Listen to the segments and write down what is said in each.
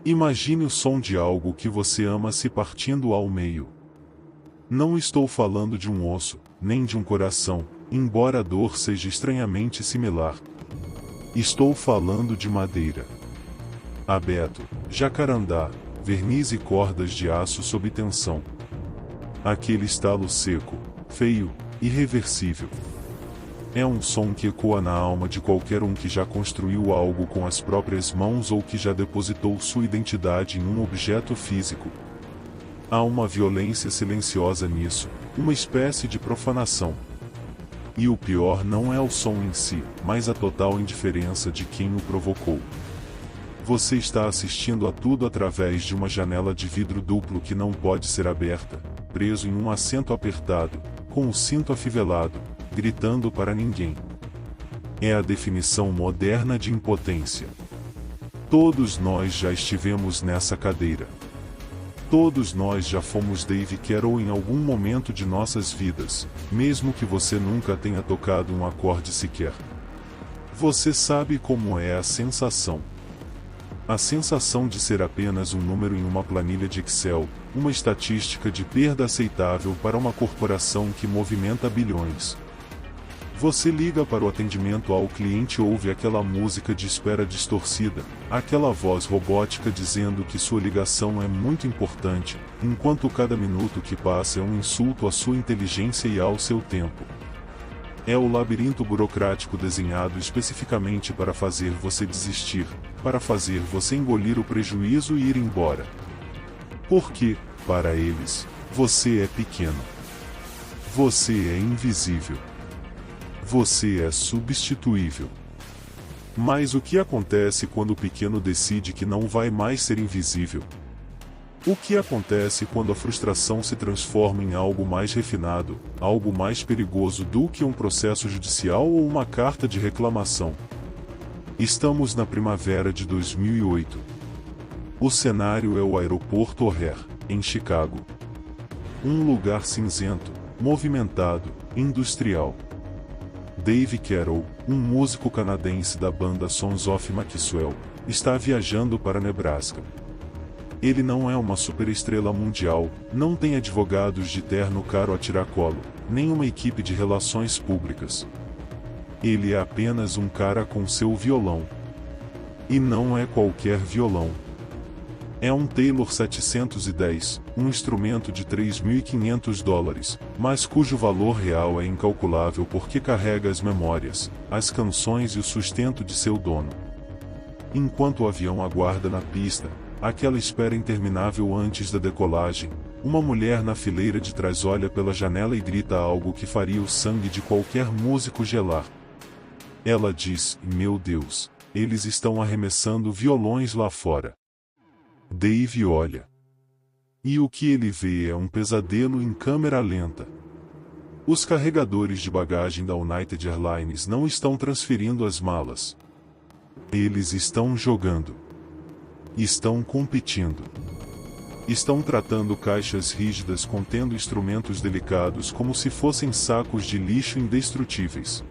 Imagine o som de algo que você ama se partindo ao meio. Não estou falando de um osso, nem de um coração, embora a dor seja estranhamente similar. Estou falando de madeira. Abeto, jacarandá, verniz e cordas de aço sob tensão. Aquele estalo seco, feio, irreversível. É um som que ecoa na alma de qualquer um que já construiu algo com as próprias mãos ou que já depositou sua identidade em um objeto físico. Há uma violência silenciosa nisso, uma espécie de profanação. E o pior não é o som em si, mas a total indiferença de quem o provocou. Você está assistindo a tudo através de uma janela de vidro duplo que não pode ser aberta, preso em um assento apertado, com o cinto afivelado, gritando para ninguém. É a definição moderna de impotência. Todos nós já estivemos nessa cadeira. Todos nós já fomos Dave Carroll em algum momento de nossas vidas, mesmo que você nunca tenha tocado um acorde sequer. Você sabe como é a sensação. A sensação de ser apenas um número em uma planilha de Excel, uma estatística de perda aceitável para uma corporação que movimenta bilhões. Você liga para o atendimento ao cliente e ouve aquela música de espera distorcida, aquela voz robótica dizendo que sua ligação é muito importante, enquanto cada minuto que passa é um insulto à sua inteligência e ao seu tempo. É o labirinto burocrático desenhado especificamente para fazer você desistir, para fazer você engolir o prejuízo e ir embora. Porque, para eles, você é pequeno. Você é invisível. Você é substituível. Mas o que acontece quando o pequeno decide que não vai mais ser invisível? O que acontece quando a frustração se transforma em algo mais refinado, algo mais perigoso do que um processo judicial ou uma carta de reclamação? Estamos na primavera de 2008. O cenário é o aeroporto O'Hare, em Chicago. Um lugar cinzento, movimentado, industrial. Dave Carroll, um músico canadense da banda Sons of Maxwell, está viajando para Nebraska. Ele não é uma superestrela mundial, não tem advogados de terno caro a tiracolo, nem uma equipe de relações públicas. Ele é apenas um cara com seu violão. E não é qualquer violão. É um Taylor 710, um instrumento de $3.500, mas cujo valor real é incalculável porque carrega as memórias, as canções e o sustento de seu dono. Enquanto o avião aguarda na pista, aquela espera interminável antes da decolagem, uma mulher na fileira de trás olha pela janela e grita algo que faria o sangue de qualquer músico gelar. Ela diz: "Meu Deus, eles estão arremessando violões lá fora." Dave olha. E o que ele vê é um pesadelo em câmera lenta. Os carregadores de bagagem da United Airlines não estão transferindo as malas. Eles estão jogando. Estão competindo. Estão tratando caixas rígidas contendo instrumentos delicados como se fossem sacos de lixo indestrutíveis.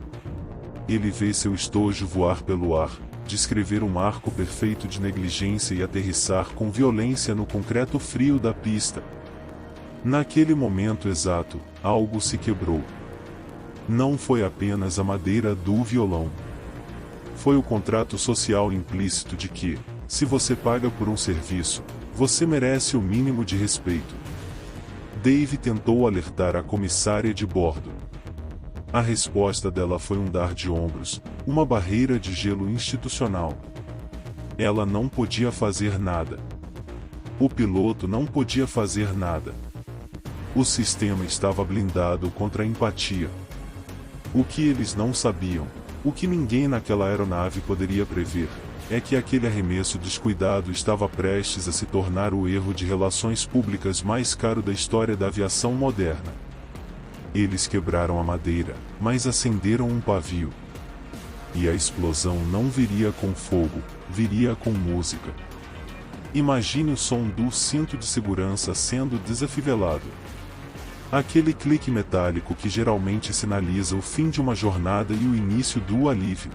Ele vê seu estojo voar pelo ar, descrever um arco perfeito de negligência e aterrissar com violência no concreto frio da pista. Naquele momento exato, algo se quebrou. Não foi apenas a madeira do violão. Foi o contrato social implícito de que, se você paga por um serviço, você merece o mínimo de respeito. Dave tentou alertar a comissária de bordo. A resposta dela foi um dar de ombros, uma barreira de gelo institucional. Ela não podia fazer nada. O piloto não podia fazer nada. O sistema estava blindado contra a empatia. O que eles não sabiam, o que ninguém naquela aeronave poderia prever, é que aquele arremesso descuidado estava prestes a se tornar o erro de relações públicas mais caro da história da aviação moderna. Eles quebraram a madeira, mas acenderam um pavio. E a explosão não viria com fogo, viria com música. Imagine o som do cinto de segurança sendo desafivelado. Aquele clique metálico que geralmente sinaliza o fim de uma jornada e o início do alívio.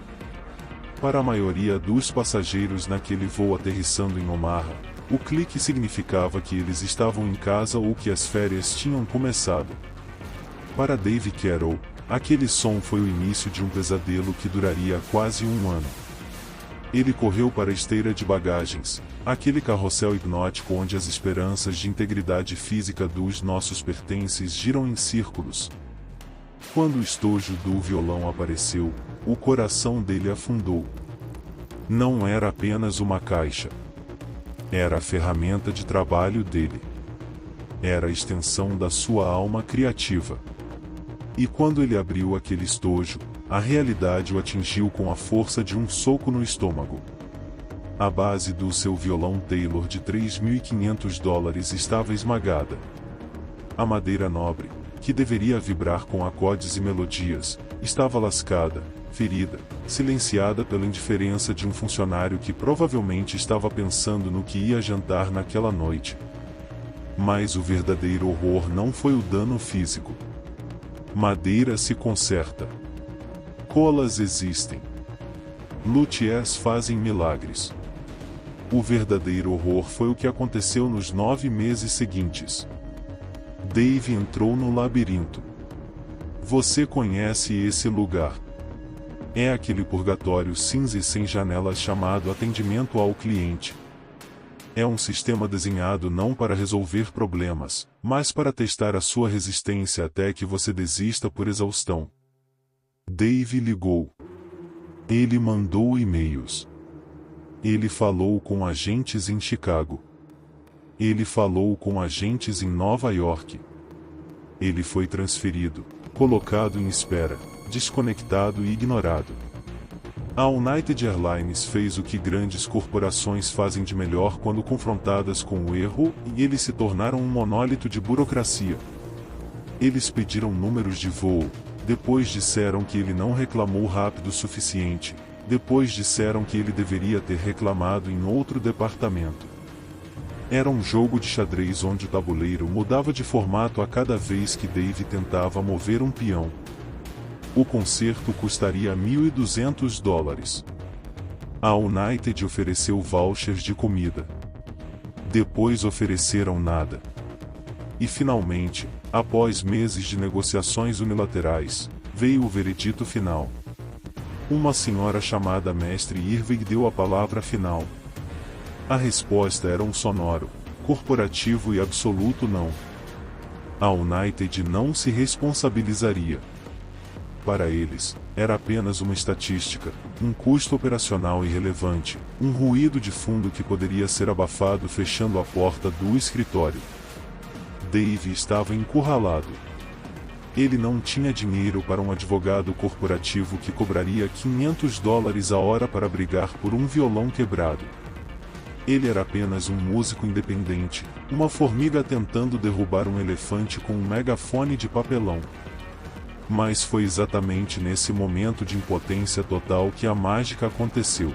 Para a maioria dos passageiros naquele voo aterrissando em Omaha, o clique significava que eles estavam em casa ou que as férias tinham começado. Para Dave Carroll, aquele som foi o início de um pesadelo que duraria quase um ano. Ele correu para a esteira de bagagens, aquele carrossel hipnótico onde as esperanças de integridade física dos nossos pertences giram em círculos. Quando o estojo do violão apareceu, o coração dele afundou. Não era apenas uma caixa. Era a ferramenta de trabalho dele. Era a extensão da sua alma criativa. E quando ele abriu aquele estojo, a realidade o atingiu com a força de um soco no estômago. A base do seu violão Taylor de $3.500 estava esmagada. A madeira nobre, que deveria vibrar com acordes e melodias, estava lascada, ferida, silenciada pela indiferença de um funcionário que provavelmente estava pensando no que ia jantar naquela noite. Mas o verdadeiro horror não foi o dano físico. Madeira se conserta. Colas existem. Luthiers fazem milagres. O verdadeiro horror foi o que aconteceu nos 9 meses seguintes. Dave entrou no labirinto. Você conhece esse lugar. É aquele purgatório cinza e sem janelas chamado atendimento ao cliente. É um sistema desenhado não para resolver problemas, mas para testar a sua resistência até que você desista por exaustão. Dave ligou. Ele mandou e-mails. Ele falou com agentes em Chicago. Ele falou com agentes em Nova York. Ele foi transferido, colocado em espera, desconectado e ignorado. A United Airlines fez o que grandes corporações fazem de melhor quando confrontadas com o erro, e eles se tornaram um monólito de burocracia. Eles pediram números de voo, depois disseram que ele não reclamou rápido o suficiente, depois disseram que ele deveria ter reclamado em outro departamento. Era um jogo de xadrez onde o tabuleiro mudava de formato a cada vez que Dave tentava mover um peão. O concerto custaria $1.200. A United ofereceu vouchers de comida. Depois ofereceram nada. E finalmente, após meses de negociações unilaterais, veio o veredito final. Uma senhora chamada Mestre Irving deu a palavra final. A resposta era um sonoro, corporativo e absoluto não. A United não se responsabilizaria. Para eles, era apenas uma estatística, um custo operacional irrelevante, um ruído de fundo que poderia ser abafado fechando a porta do escritório. Dave estava encurralado. Ele não tinha dinheiro para um advogado corporativo que cobraria $500 a hora para brigar por um violão quebrado. Ele era apenas um músico independente, uma formiga tentando derrubar um elefante com um megafone de papelão. Mas foi exatamente nesse momento de impotência total que a mágica aconteceu.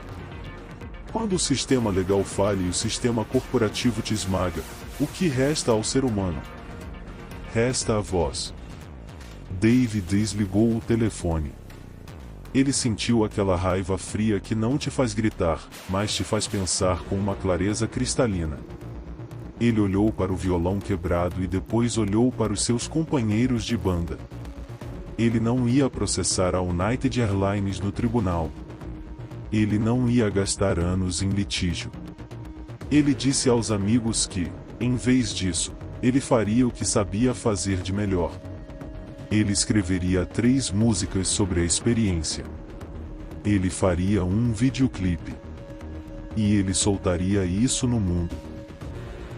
Quando o sistema legal falha e o sistema corporativo te esmaga, o que resta ao ser humano? Resta a voz. Dave desligou o telefone. Ele sentiu aquela raiva fria que não te faz gritar, mas te faz pensar com uma clareza cristalina. Ele olhou para o violão quebrado e depois olhou para os seus companheiros de banda. Ele não ia processar a United Airlines no tribunal. Ele não ia gastar anos em litígio. Ele disse aos amigos que, em vez disso, ele faria o que sabia fazer de melhor. Ele escreveria 3 músicas sobre a experiência. Ele faria um videoclipe. E ele soltaria isso no mundo.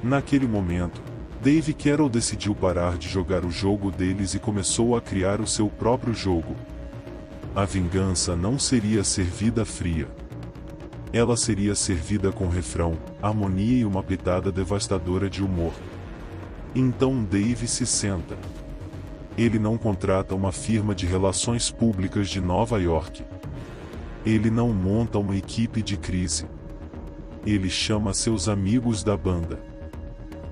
Naquele momento, Dave Carroll decidiu parar de jogar o jogo deles e começou a criar o seu próprio jogo. A vingança não seria servida fria. Ela seria servida com refrão, harmonia e uma pitada devastadora de humor. Então Dave se senta. Ele não contrata uma firma de relações públicas de Nova York. Ele não monta uma equipe de crise. Ele chama seus amigos da banda.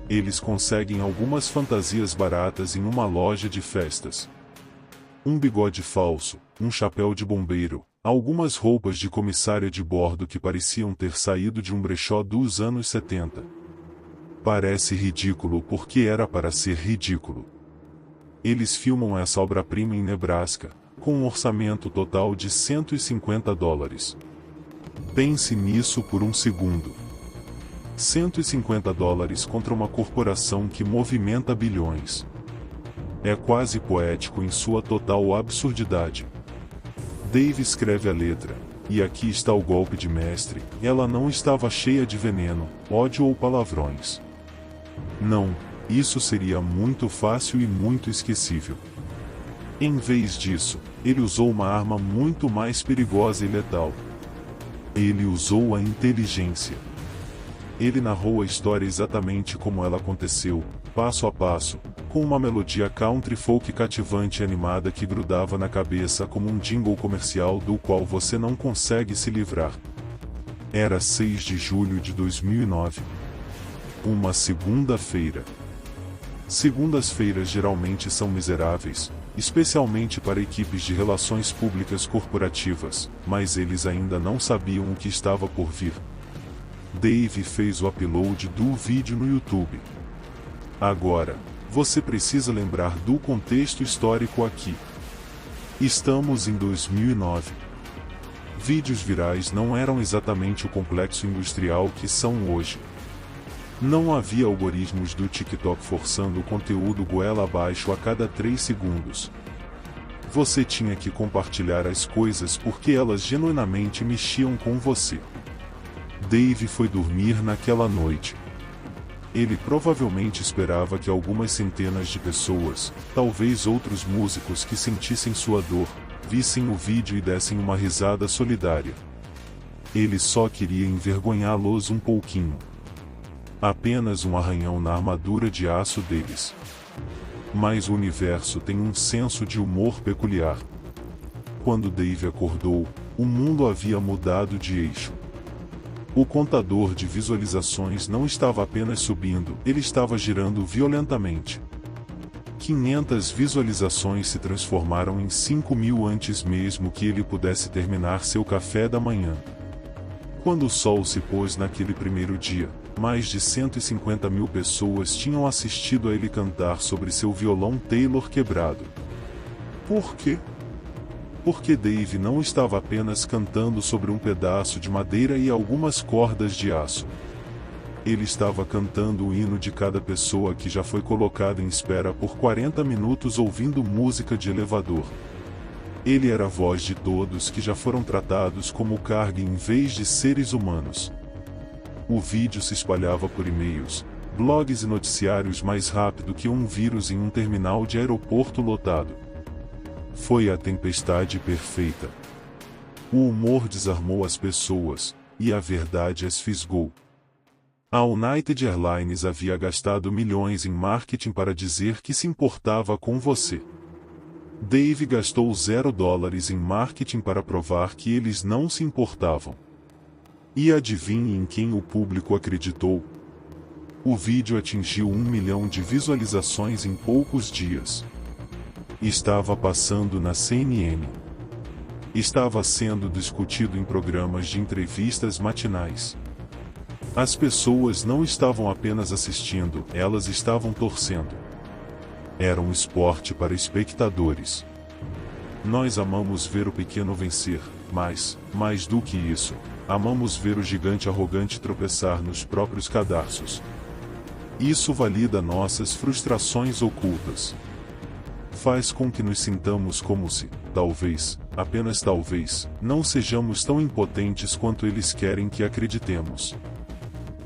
Eles conseguem algumas fantasias baratas em uma loja de festas. Um bigode falso, um chapéu de bombeiro, Algumas roupas de comissária de bordo que pareciam ter saído de um brechó dos anos 70. Parece ridículo porque era para ser ridículo. Eles filmam essa obra-prima em Nebraska, com um orçamento total de $150. Pense nisso por um segundo. $150 contra uma corporação que movimenta bilhões. É quase poético em sua total absurdidade. Dave escreve a letra, e aqui está o golpe de mestre. Ela não estava cheia de veneno, ódio ou palavrões. Não, isso seria muito fácil e muito esquecível. Em vez disso, ele usou uma arma muito mais perigosa e letal. Ele usou a inteligência. Ele narrou a história exatamente como ela aconteceu, passo a passo, com uma melodia country folk cativante e animada que grudava na cabeça como um jingle comercial do qual você não consegue se livrar. Era 6 de julho de 2009. Uma segunda-feira. Segundas-feiras geralmente são miseráveis, especialmente para equipes de relações públicas corporativas, mas eles ainda não sabiam o que estava por vir. Dave fez o upload do vídeo no YouTube. Agora, você precisa lembrar do contexto histórico aqui. Estamos em 2009. Vídeos virais não eram exatamente o complexo industrial que são hoje. Não havia algoritmos do TikTok forçando o conteúdo goela abaixo a cada 3 segundos. Você tinha que compartilhar as coisas porque elas genuinamente mexiam com você. Dave foi dormir naquela noite. Ele provavelmente esperava que algumas centenas de pessoas, talvez outros músicos que sentissem sua dor, vissem o vídeo e dessem uma risada solidária. Ele só queria envergonhá-los um pouquinho. Apenas um arranhão na armadura de aço deles. Mas o universo tem um senso de humor peculiar. Quando Dave acordou, o mundo havia mudado de eixo. O contador de visualizações não estava apenas subindo, ele estava girando violentamente. 500 visualizações se transformaram em 5.000 antes mesmo que ele pudesse terminar seu café da manhã. Quando o sol se pôs naquele primeiro dia, mais de 150.000 pessoas tinham assistido a ele cantar sobre seu violão Taylor quebrado. Por quê? Porque Dave não estava apenas cantando sobre um pedaço de madeira e algumas cordas de aço. Ele estava cantando o hino de cada pessoa que já foi colocada em espera por 40 minutos ouvindo música de elevador. Ele era a voz de todos que já foram tratados como carga em vez de seres humanos. O vídeo se espalhava por e-mails, blogs e noticiários mais rápido que um vírus em um terminal de aeroporto lotado. Foi a tempestade perfeita. O humor desarmou as pessoas, e a verdade as fisgou. A United Airlines havia gastado milhões em marketing para dizer que se importava com você. Dave gastou $0 em marketing para provar que eles não se importavam. E adivinhe em quem o público acreditou? O vídeo atingiu 1 milhão de visualizações em poucos dias. Estava passando na CNN. Estava sendo discutido em programas de entrevistas matinais. As pessoas não estavam apenas assistindo, elas estavam torcendo. Era um esporte para espectadores. Nós amamos ver o pequeno vencer, mas, mais do que isso, amamos ver o gigante arrogante tropeçar nos próprios cadarços. Isso valida nossas frustrações ocultas. Faz com que nos sintamos como se, talvez, apenas talvez, não sejamos tão impotentes quanto eles querem que acreditemos.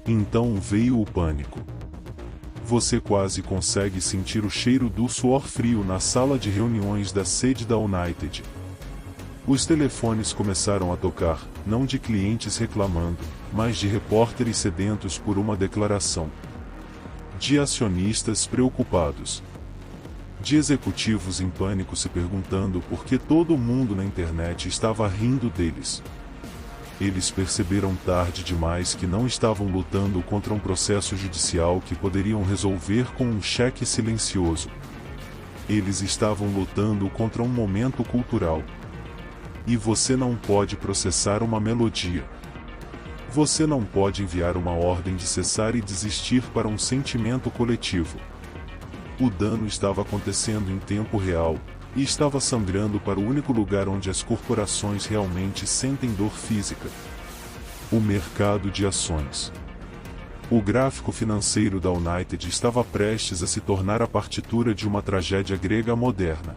Então veio o pânico. Você quase consegue sentir o cheiro do suor frio na sala de reuniões da sede da United. Os telefones começaram a tocar, não de clientes reclamando, mas de repórteres sedentos por uma declaração. De acionistas preocupados. De executivos em pânico se perguntando por que todo mundo na internet estava rindo deles. Eles perceberam tarde demais que não estavam lutando contra um processo judicial que poderiam resolver com um cheque silencioso. Eles estavam lutando contra um momento cultural. E você não pode processar uma melodia. Você não pode enviar uma ordem de cessar e desistir para um sentimento coletivo. O dano estava acontecendo em tempo real, e estava sangrando para o único lugar onde as corporações realmente sentem dor física: o mercado de ações. O gráfico financeiro da United estava prestes a se tornar a partitura de uma tragédia grega moderna.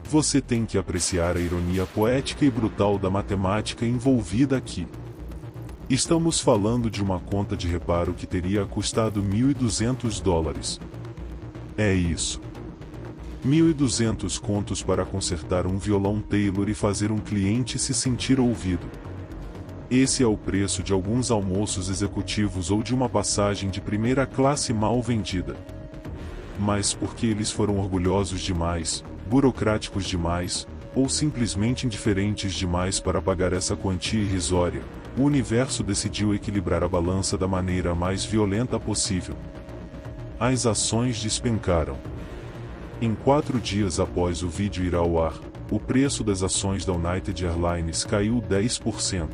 Você tem que apreciar a ironia poética e brutal da matemática envolvida aqui. Estamos falando de uma conta de reparo que teria custado $1.200. É isso. 1.200 contos para consertar um violão Taylor e fazer um cliente se sentir ouvido. Esse é o preço de alguns almoços executivos ou de uma passagem de primeira classe mal vendida. Mas porque eles foram orgulhosos demais, burocráticos demais, ou simplesmente indiferentes demais para pagar essa quantia irrisória, o universo decidiu equilibrar a balança da maneira mais violenta possível. As ações despencaram. Em 4 dias após o vídeo ir ao ar, o preço das ações da United Airlines caiu 10%.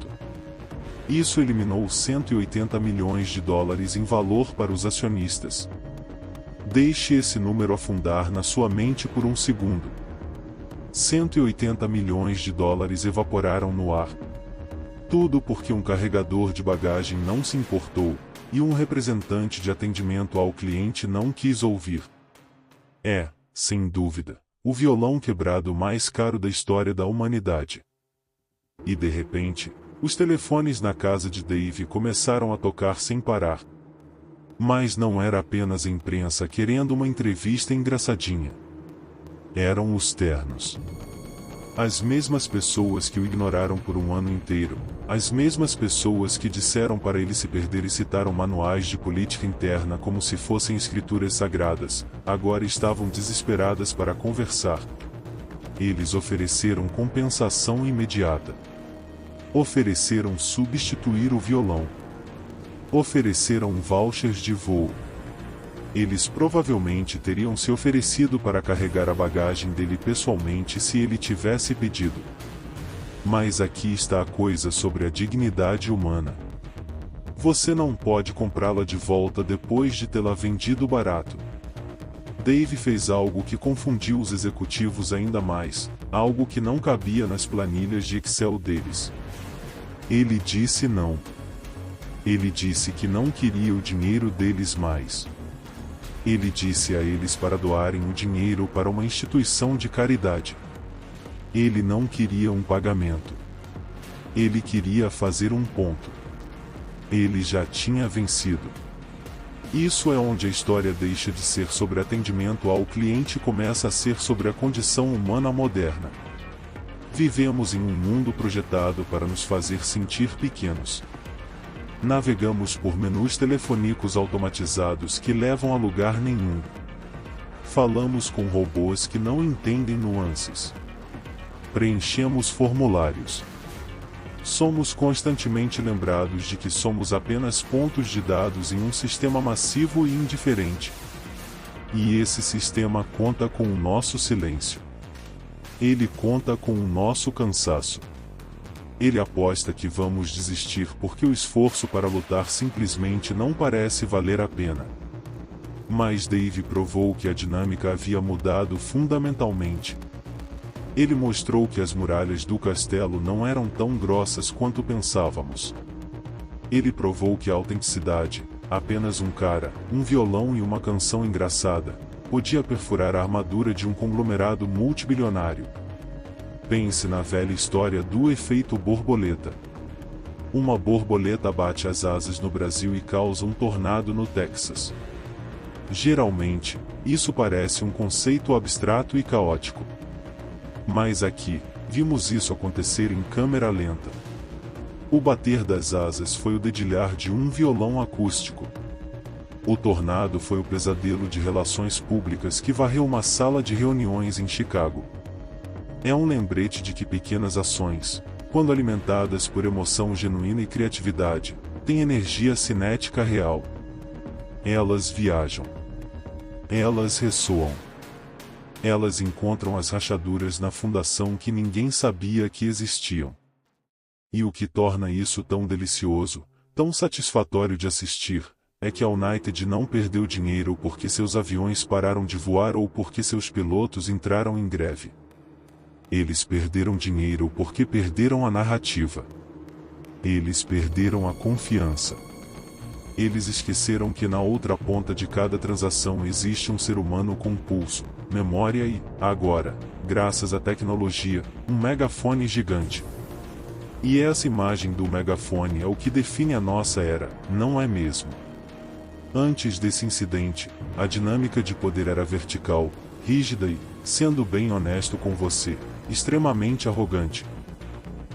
Isso eliminou $180 milhões em valor para os acionistas. Deixe esse número afundar na sua mente por um segundo. $180 milhões evaporaram no ar. Tudo porque um carregador de bagagem não se importou, e um representante de atendimento ao cliente não quis ouvir. É, sem dúvida, o violão quebrado mais caro da história da humanidade. E de repente, os telefones na casa de Dave começaram a tocar sem parar. Mas não era apenas a imprensa querendo uma entrevista engraçadinha. Eram os ternos. As mesmas pessoas que o ignoraram por um ano inteiro, as mesmas pessoas que disseram para ele se perder e citaram manuais de política interna como se fossem escrituras sagradas, agora estavam desesperadas para conversar. Eles ofereceram compensação imediata. Ofereceram substituir o violão. Ofereceram vouchers de voo. Eles provavelmente teriam se oferecido para carregar a bagagem dele pessoalmente se ele tivesse pedido. Mas aqui está a coisa sobre a dignidade humana. Você não pode comprá-la de volta depois de tê-la vendido barato. Dave fez algo que confundiu os executivos ainda mais, algo que não cabia nas planilhas de Excel deles. Ele disse não. Ele disse que não queria o dinheiro deles mais. Ele disse a eles para doarem o dinheiro para uma instituição de caridade. Ele não queria um pagamento. Ele queria fazer um ponto. Ele já tinha vencido. Isso é onde a história deixa de ser sobre atendimento ao cliente e começa a ser sobre a condição humana moderna. Vivemos em um mundo projetado para nos fazer sentir pequenos. Navegamos por menus telefônicos automatizados que levam a lugar nenhum. Falamos com robôs que não entendem nuances. Preenchemos formulários. Somos constantemente lembrados de que somos apenas pontos de dados em um sistema massivo e indiferente. E esse sistema conta com o nosso silêncio. Ele conta com o nosso cansaço. Ele aposta que vamos desistir porque o esforço para lutar simplesmente não parece valer a pena. Mas Dave provou que a dinâmica havia mudado fundamentalmente. Ele mostrou que as muralhas do castelo não eram tão grossas quanto pensávamos. Ele provou que a autenticidade, apenas um cara, um violão e uma canção engraçada, podia perfurar a armadura de um conglomerado multibilionário. Pense na velha história do efeito borboleta. Uma borboleta bate as asas no Brasil e causa um tornado no Texas. Geralmente, isso parece um conceito abstrato e caótico. Mas aqui, vimos isso acontecer em câmera lenta. O bater das asas foi o dedilhar de um violão acústico. O tornado foi o pesadelo de relações públicas que varreu uma sala de reuniões em Chicago. É um lembrete de que pequenas ações, quando alimentadas por emoção genuína e criatividade, têm energia cinética real. Elas viajam. Elas ressoam. Elas encontram as rachaduras na fundação que ninguém sabia que existiam. E o que torna isso tão delicioso, tão satisfatório de assistir, é que a United não perdeu dinheiro porque seus aviões pararam de voar ou porque seus pilotos entraram em greve. Eles perderam dinheiro porque perderam a narrativa. Eles perderam a confiança. Eles esqueceram que na outra ponta de cada transação existe um ser humano com pulso, memória e, agora, graças à tecnologia, um megafone gigante. E essa imagem do megafone é o que define a nossa era, não é mesmo? Antes desse incidente, a dinâmica de poder era vertical, rígida e, sendo bem honesto com você, extremamente arrogante.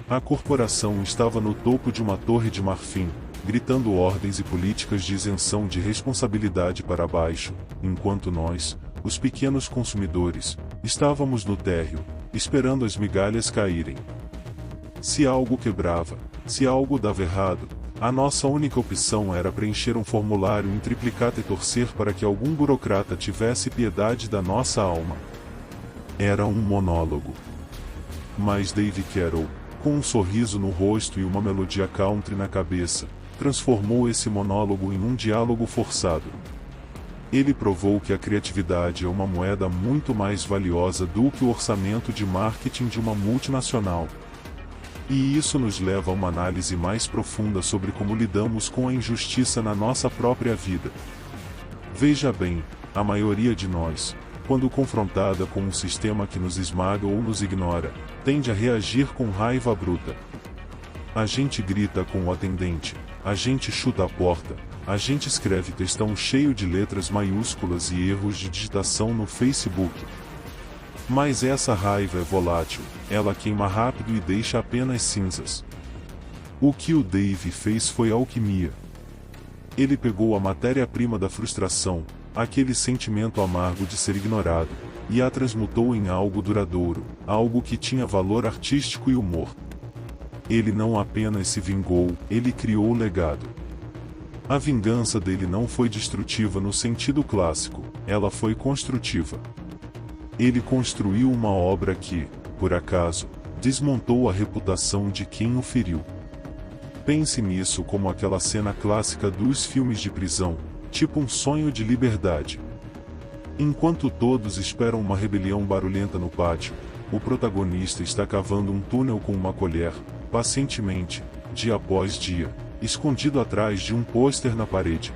A corporação estava no topo de uma torre de marfim, gritando ordens e políticas de isenção de responsabilidade para baixo, enquanto nós, os pequenos consumidores, estávamos no térreo, esperando as migalhas caírem. Se algo quebrava, se algo dava errado, a nossa única opção era preencher um formulário em triplicata e torcer para que algum burocrata tivesse piedade da nossa alma. Era um monólogo. Mas Dave Carroll, com um sorriso no rosto e uma melodia country na cabeça, transformou esse monólogo em um diálogo forçado. Ele provou que a criatividade é uma moeda muito mais valiosa do que o orçamento de marketing de uma multinacional. E isso nos leva a uma análise mais profunda sobre como lidamos com a injustiça na nossa própria vida. Veja bem, a maioria de nós, quando confrontada com um sistema que nos esmaga ou nos ignora, tende a reagir com raiva bruta. A gente grita com o atendente, a gente chuta a porta, a gente escreve textão cheio de letras maiúsculas e erros de digitação no Facebook. Mas essa raiva é volátil, ela queima rápido e deixa apenas cinzas. O que o Dave fez foi alquimia. Ele pegou a matéria-prima da frustração, aquele sentimento amargo de ser ignorado, e a transmutou em algo duradouro, algo que tinha valor artístico e humor. Ele não apenas se vingou, ele criou legado. A vingança dele não foi destrutiva no sentido clássico, ela foi construtiva. Ele construiu uma obra que, por acaso, desmontou a reputação de quem o feriu. Pense nisso como aquela cena clássica dos filmes de prisão, tipo um sonho de liberdade. Enquanto todos esperam uma rebelião barulhenta no pátio, o protagonista está cavando um túnel com uma colher, pacientemente, dia após dia, escondido atrás de um pôster na parede.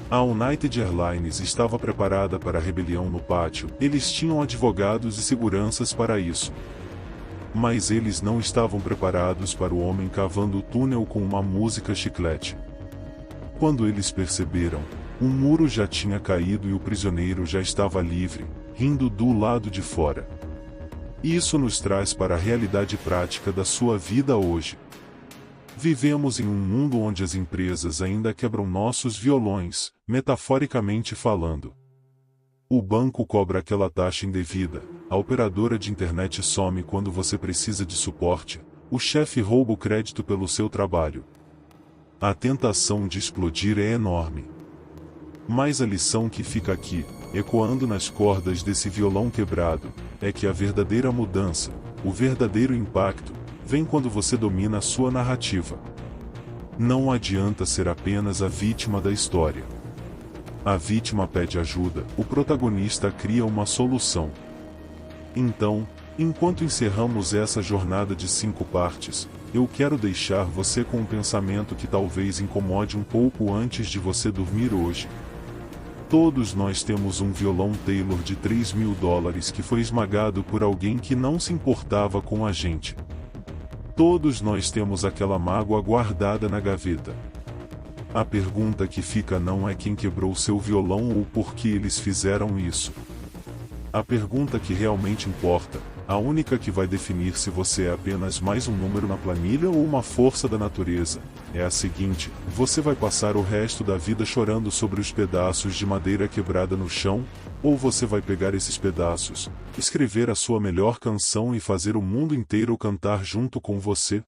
A United Airlines estava preparada para a rebelião no pátio, eles tinham advogados e seguranças para isso. Mas eles não estavam preparados para o homem cavando o túnel com uma música chiclete. Quando eles perceberam, um muro já tinha caído e o prisioneiro já estava livre, rindo do lado de fora. Isso nos traz para a realidade prática da sua vida hoje. Vivemos em um mundo onde as empresas ainda quebram nossos violões, metaforicamente falando. O banco cobra aquela taxa indevida, a operadora de internet some quando você precisa de suporte, o chefe rouba o crédito pelo seu trabalho. A tentação de explodir é enorme. Mas a lição que fica aqui, ecoando nas cordas desse violão quebrado, é que a verdadeira mudança, o verdadeiro impacto, vem quando você domina a sua narrativa. Não adianta ser apenas a vítima da história. A vítima pede ajuda, o protagonista cria uma solução. Então, enquanto encerramos essa jornada de 5 partes, eu quero deixar você com um pensamento que talvez incomode um pouco antes de você dormir hoje. Todos nós temos um violão Taylor de $3.000 que foi esmagado por alguém que não se importava com a gente. Todos nós temos aquela mágoa guardada na gaveta. A pergunta que fica não é quem quebrou seu violão ou por que eles fizeram isso. A pergunta que realmente importa, a única que vai definir se você é apenas mais um número na planilha ou uma força da natureza, é a seguinte: você vai passar o resto da vida chorando sobre os pedaços de madeira quebrada no chão, ou você vai pegar esses pedaços, escrever a sua melhor canção e fazer o mundo inteiro cantar junto com você?